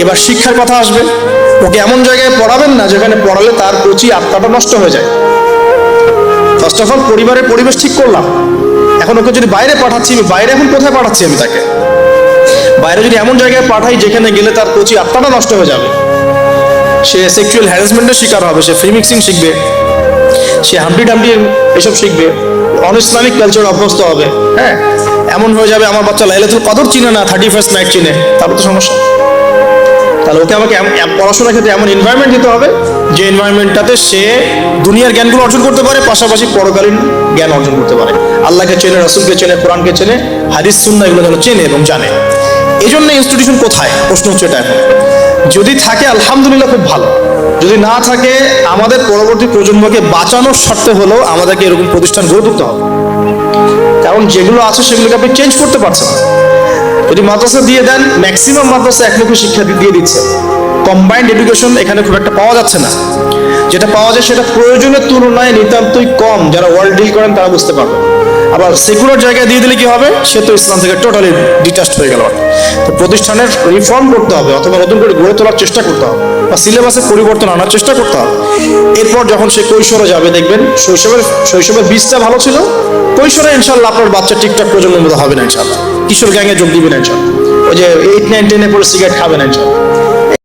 এবার শিক্ষার কথা আসবে। ওকে এমন জায়গায় পড়াবেন না যেখানে পড়ালে তার কচি আত্মাটা নষ্ট হয়ে যায়। ফার্স্ট অফ অল পরিবারের পরিবেশ ঠিক করলাম। এখন ওকে যদি বাইরে পাঠাচ্ছি, বাইরে এখন কোথায় পাঠাচ্ছি আমি তাকে? বাইরে যদি এমন জায়গায় পাঠাই যেখানে গেলে তার কচি আত্মাটা নষ্ট হয়ে যাবে, সে সেক্সুয়াল হ্যারাসমেন্টের শিকার হবে, সে ফ্রি মিক্সিং শিখবে, সে হাম্পি ডাম্পি এসব শিখবে, অন ইসলামিক কালচার অভ্যস্ত হবে। হ্যাঁ, এমন হয়ে যাবে আমার বাচ্চা লাইলাতুল কদর চিনে না, 31st নাইট চিনে, তারপর তো সমস্যা। তাহলে ওকে আমাকে পড়াশোনার ক্ষেত্রে এমন এনভায়রনমেন্ট দিতে হবে যে এনভায়রনমেন্টটাতে সে দুনিয়ার জ্ঞানগুলো অর্জন করতে পারে, পাশাপাশি পরকালীন জ্ঞান অর্জন করতে পারে। আল্লাহকে চেনে, রাসূলকে চেনে, কোরআনকে চেনে, হাদিস সুন্নাহ এগুলো যেন চেনে এবং জানে। এই জন্য ইনস্টিটিউশন কোথায়, প্রশ্ন হচ্ছে এটা। এখন যদি থাকে আলহামদুলিল্লাহ, খুব ভালো। যদি না থাকে, আমাদের পরবর্তী প্রজন্মকে বাঁচানোর স্বার্থে হলেও আমাদেরকে এরকম প্রতিষ্ঠান গড়ে তুলতে হবে। কারণ যেগুলো আছে সেগুলোকে আপনি চেঞ্জ করতে পারছেন না। যদি মাদ্রাসা দিয়ে দেন, ম্যাক্সিমাম মাদ্রাসা একমুখী শিক্ষা দিয়ে দিচ্ছে, কম্বাইন্ড এডুকেশন এখানে খুব একটা পাওয়া যাচ্ছে না। যেটা পাওয়া যায় সেটা প্রয়োজনের তুলনায় নিতান্তই কম। যারা ওয়ার্ল্ড ডিল করেন তারা বুঝতে পারবে। আবার সেকুলার জায়গায় দিয়ে দিলে কি হবে, সে তো ইসলাম থেকে টোটালি ডিটাচড হয়ে গেল। তো প্রতিষ্ঠানের রিফর্ম করতে হবে, অথবা নতুন করে গড়ে তোলার চেষ্টা করতে হবে, বা সিলেবাসে পরিবর্তন আনার চেষ্টা করতে হবে। এরপর যখন সে কৈশোরে যাবে, দেখবেন শৈশবের বীজটা ভালো ছিল, কৈশোরে ইনশাল্লাহ আপনার বাচ্চা ঠিকঠাক প্রজন্মের মতো হবে না ইনশাল্লাহ। কিশোর গ্যাংয়ে যোগ দিবে না ইনশাল্লাহ। ওই যে 8, 9, 10 পরে সিগারেট খাবে না ইনশাল্লাহ।